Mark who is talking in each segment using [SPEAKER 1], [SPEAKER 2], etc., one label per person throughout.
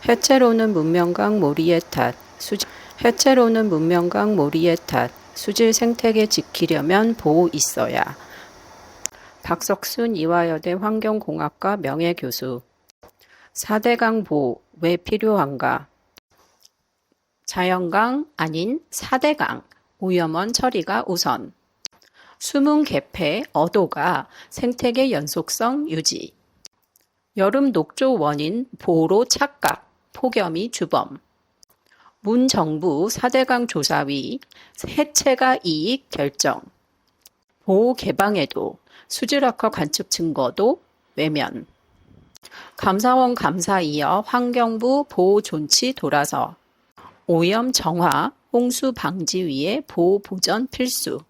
[SPEAKER 1] 해체로는 문명강 모리의 탓, 해체로는 문명강 모리의 탓, 수질 생태계 지키려면 보호 있어야. 박석순 이화여대 환경공학과 명예교수. 4대강 보호 왜 필요한가? 자연강 아닌 4대강, 오염원 처리가 우선. 수문 개폐, 어도가 생태계 연속성 유지. 여름 녹조 원인 보로 착각, 폭염이 주범. 문정부 4대강 조사위 해체가 이익 결정. 보호 개방에도 수질 악화 관측 증거도 외면. 감사원 감사 이어 환경부 보호 존치 돌아서. 오염 정화, 홍수 방지 위해 보호 보전 필수.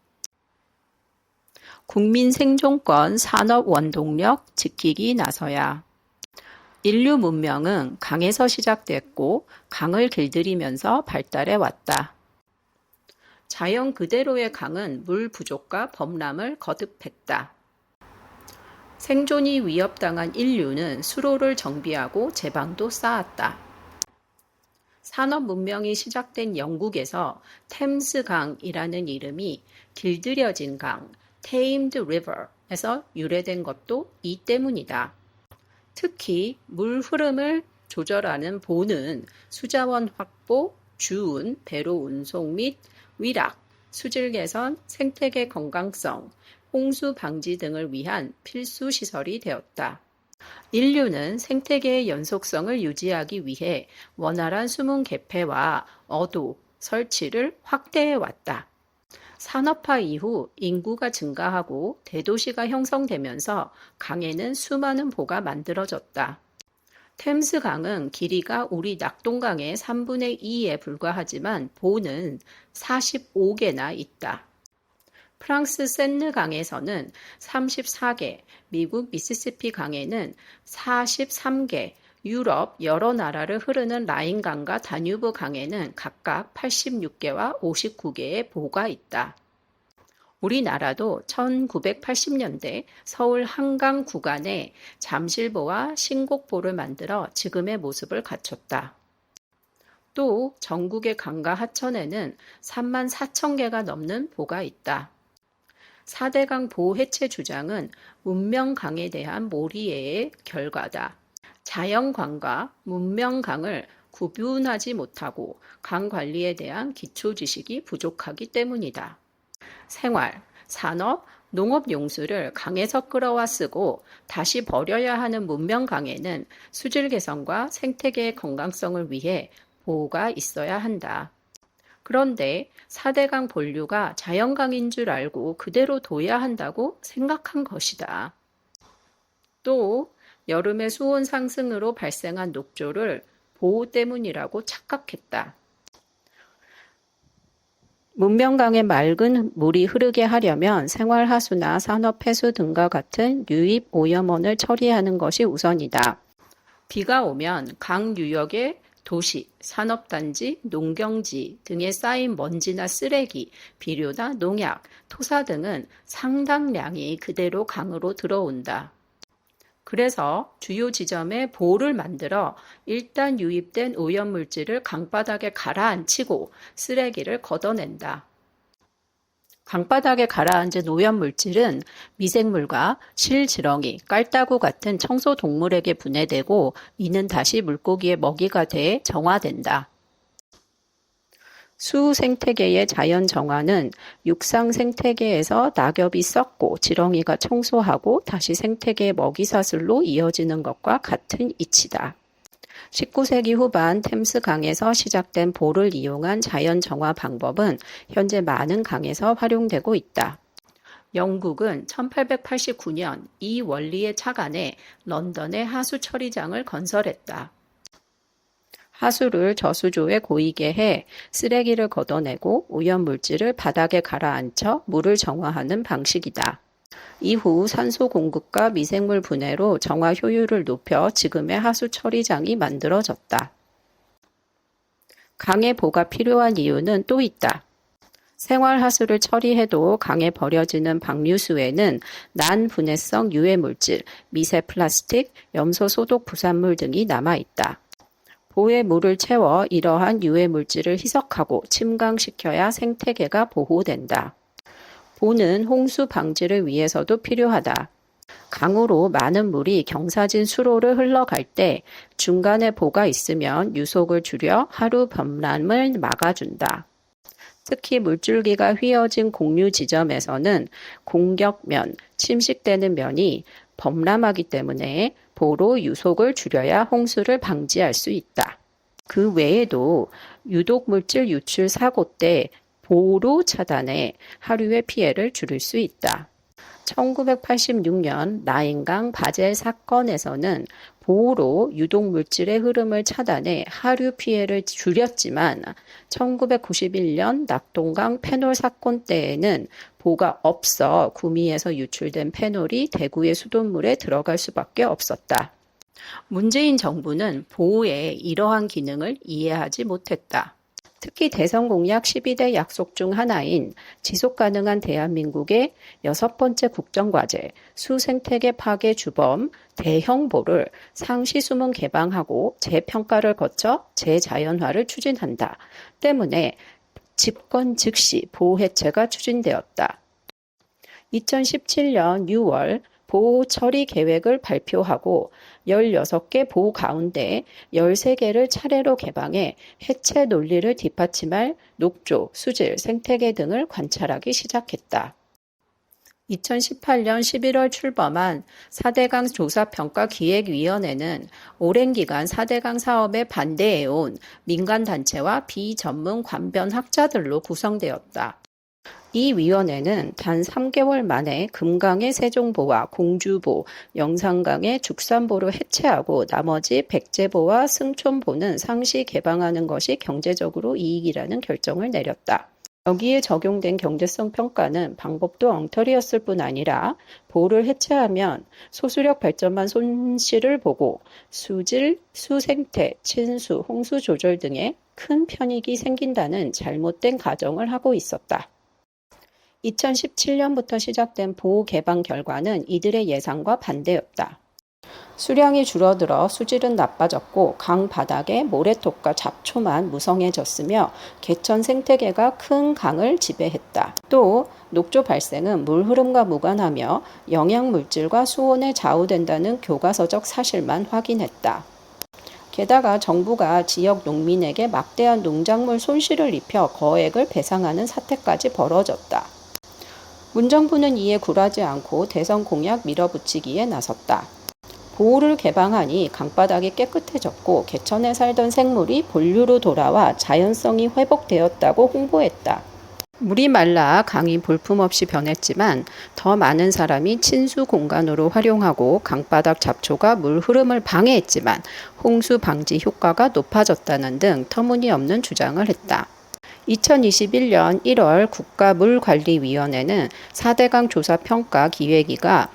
[SPEAKER 1] 국민 생존권 산업 원동력 지키기 나서야. 인류 문명은 강에서 시작됐고 강을 길들이면서 발달해 왔다. 자연 그대로의 강은 물 부족과 범람을 거듭했다. 생존이 위협당한 인류는 수로를 정비하고 제방도 쌓았다. 산업 문명이 시작된 영국에서 템스강이라는 이름이 길들여진 강, Tamed River에서 유래된 것도 이 때문이다. 특히 물 흐름을 조절하는 보는 수자원 확보, 주운, 배로 운송 및 위락, 수질 개선, 생태계 건강성, 홍수 방지 등을 위한 필수 시설이 되었다. 인류는 생태계의 연속성을 유지하기 위해 원활한 수문 개폐와 어도 설치를 확대해 왔다. 산업화 이후 인구가 증가하고 대도시가 형성되면서 강에는 수많은 보가 만들어졌다. 템스강은 길이가 우리 낙동강의 3분의 2에 불과하지만 보는 45개나 있다. 프랑스 센느강에서는 34개, 미국 미시시피 강에는 43개, 유럽 여러 나라를 흐르는 라인강과 다뉴브 강에는 각각 86개와 59개의 보가 있다. 우리나라도 1980년대 서울 한강 구간에 잠실보와 신곡보를 만들어 지금의 모습을 갖췄다. 또 전국의 강과 하천에는 3만 4천 개가 넘는 보가 있다. 4대강 보호 해체 주장은 문명강에 대한 몰이해의 결과다. 자연강과 문명강을 구분하지 못하고 강 관리에 대한 기초 지식이 부족하기 때문이다. 생활, 산업, 농업 용수를 강에서 끌어와 쓰고 다시 버려야 하는 문명강에는 수질 개선과 생태계의 건강성을 위해 보호가 있어야 한다. 그런데 4대강 본류가 자연강인 줄 알고 그대로 둬야 한다고 생각한 것이다. 또 여름의 수온 상승으로 발생한 녹조를 보호 때문이라고 착각했다. 문명강에 맑은 물이 흐르게 하려면 생활하수나 산업폐수 등과 같은 유입 오염원을 처리하는 것이 우선이다. 비가 오면 강 유역의 도시, 산업단지, 농경지 등에 쌓인 먼지나 쓰레기, 비료나 농약, 토사 등은 상당량이 그대로 강으로 들어온다. 그래서 주요 지점에 보를 만들어 일단 유입된 오염물질을 강바닥에 가라앉히고 쓰레기를 걷어낸다. 강바닥에 가라앉은 오염물질은 미생물과 실지렁이, 깔따구 같은 청소동물에게 분해되고 이는 다시 물고기의 먹이가 돼 정화된다. 수 생태계의 자연 정화는 육상 생태계에서 낙엽이 썩고 지렁이가 청소하고 다시 생태계의 먹이사슬로 이어지는 것과 같은 이치다. 19세기 후반 템스강에서 시작된 보를 이용한 자연 정화 방법은 현재 많은 강에서 활용되고 있다. 영국은 1889년 이 원리에 착안해 런던에 하수 처리장을 건설했다. 하수를 저수조에 고이게 해 쓰레기를 걷어내고 오염물질을 바닥에 가라앉혀 물을 정화하는 방식이다. 이후 산소 공급과 미생물 분해로 정화 효율을 높여 지금의 하수 처리장이 만들어졌다. 강의 보가 필요한 이유는 또 있다. 생활하수를 처리해도 강에 버려지는 방류수에는 난분해성 유해물질, 미세 플라스틱, 염소 소독 부산물 등이 남아있다. 보에 물을 채워 이러한 유해 물질을 희석하고 침강시켜야 생태계가 보호된다. 보는 홍수 방지를 위해서도 필요하다. 강으로 많은 물이 경사진 수로를 흘러갈 때 중간에 보가 있으면 유속을 줄여 하류 범람을 막아준다. 특히 물줄기가 휘어진 공류 지점에서는 공격면, 침식되는 면이 범람하기 때문에 보로 유속을 줄여야 홍수를 방지할 수 있다. 그 외에도 유독물질 유출 사고 때 보로 차단해 하류의 피해를 줄일 수 있다. 1986년 라인강 바젤 사건에서는 보호로 유독물질의 흐름을 차단해 하류 피해를 줄였지만 1991년 낙동강 페놀 사건 때에는 보가 없어 구미에서 유출된 페놀이 대구의 수돗물에 들어갈 수밖에 없었다. 문재인 정부는 보호의 이러한 기능을 이해하지 못했다. 특히 대선 공약 12대 약속 중 하나인 지속가능한 대한민국의 6번째 국정과제 수생태계 파괴 주범 대형보를 상시 수문 개방하고 재평가를 거쳐 재자연화를 추진한다. 때문에 집권 즉시 보호 해체가 추진되었다. 2017년 6월 보호 처리 계획을 발표하고 16개 보호 가운데 13개를 차례로 개방해 해체 논리를 뒷받침할 녹조, 수질, 생태계 등을 관찰하기 시작했다. 2018년 11월 출범한 4대강 조사평가기획위원회는 오랜 기간 4대강 사업에 반대해온 민간단체와 비전문 관변학자들로 구성되었다. 이 위원회는 단 3개월 만에 금강의 세종보와 공주보, 영산강의 죽산보를 해체하고 나머지 백제보와 승촌보는 상시 개방하는 것이 경제적으로 이익이라는 결정을 내렸다. 여기에 적용된 경제성 평가는 방법도 엉터리였을 뿐 아니라 보를 해체하면 소수력 발전만 손실을 보고 수질, 수생태, 친수, 홍수 조절 등의 큰 편익이 생긴다는 잘못된 가정을 하고 있었다. 2017년부터 시작된 보호 개방 결과는 이들의 예상과 반대였다. 수량이 줄어들어 수질은 나빠졌고 강 바닥에 모래톱과 잡초만 무성해졌으며 개천 생태계가 큰 강을 지배했다. 또 녹조 발생은 물 흐름과 무관하며 영양물질과 수온에 좌우된다는 교과서적 사실만 확인했다. 게다가 정부가 지역 농민에게 막대한 농작물 손실을 입혀 거액을 배상하는 사태까지 벌어졌다. 문정부는 이에 굴하지 않고 대선 공약 밀어붙이기에 나섰다. 보호를 개방하니 강바닥이 깨끗해졌고 개천에 살던 생물이 본류로 돌아와 자연성이 회복되었다고 홍보했다. 물이 말라 강이 볼품없이 변했지만 더 많은 사람이 친수 공간으로 활용하고 강바닥 잡초가 물 흐름을 방해했지만 홍수 방지 효과가 높아졌다는 등 터무니없는 주장을 했다. 2021년 1월 국가물관리위원회는 4대강 조사평가 기획위가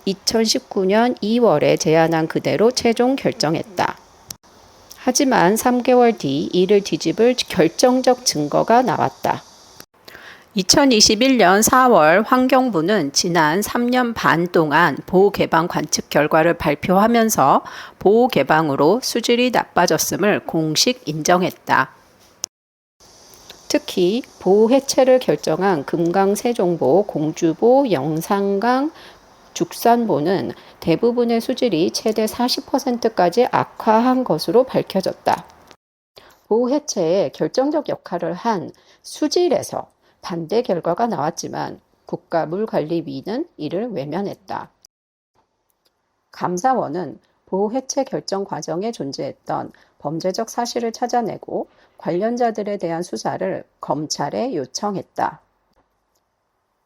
[SPEAKER 1] 2019년 2월에 제안한 그대로 최종 결정했다. 하지만 3개월 뒤 이를 뒤집을 결정적 증거가 나왔다. 2021년 4월 환경부는 지난 3년 반 동안 보호 개방 관측 결과를 발표하면서 보호 개방으로 수질이 나빠졌음을 공식 인정했다. 특히 보호 해체를 결정한 금강 세종보, 공주보, 영산강, 죽산보는 대부분의 수질이 최대 40%까지 악화한 것으로 밝혀졌다. 보호 해체에 결정적 역할을 한 수질에서 반대 결과가 나왔지만 국가물관리위는 이를 외면했다. 감사원은 보호 해체 결정 과정에 존재했던 범죄적 사실을 찾아내고 관련자들에 대한 수사를 검찰에 요청했다.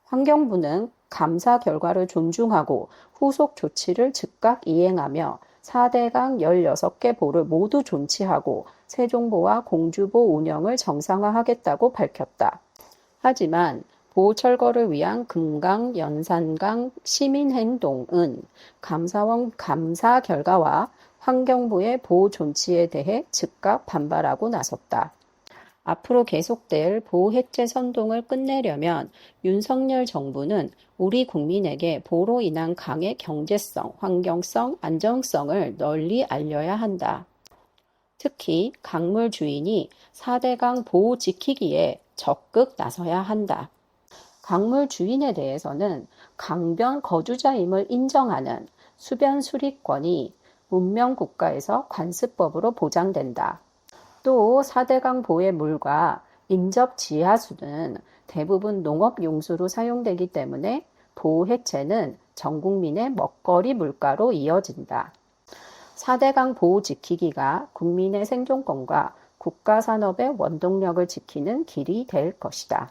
[SPEAKER 1] 환경부는 감사 결과를 존중하고 후속 조치를 즉각 이행하며 4대강 16개 보를 모두 존치하고 세종보와 공주보 운영을 정상화하겠다고 밝혔다. 하지만 보호 철거를 위한 금강, 연산강 시민행동은 감사원 감사 결과와 환경부의 보호 존치에 대해 즉각 반발하고 나섰다. 앞으로 계속될 보호 해체 선동을 끝내려면 윤석열 정부는 우리 국민에게 보로 인한 강의 경제성, 환경성, 안정성을 널리 알려야 한다. 특히 강물 주인이 4대강 보호 지키기에 적극 나서야 한다. 강물 주인에 대해서는 강변 거주자임을 인정하는 수변 수리권이 문명 국가에서 관습법으로 보장된다. 또 4대강 보의 물과 인접 지하수는 대부분 농업 용수로 사용되기 때문에 보호 해체는 전 국민의 먹거리 물가로 이어진다. 4대강 보호 지키기가 국민의 생존권과 국가 산업의 원동력을 지키는 길이 될 것이다.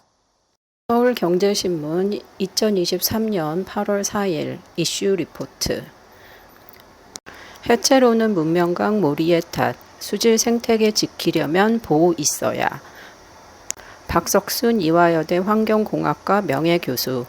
[SPEAKER 1] 서울경제신문 2023년 8월 4일 이슈 리포트. 해체로는 문명강 모리의 탓, 수질 생태계 지키려면 보호 있어야. 박석순 이화여대 환경공학과 명예교수.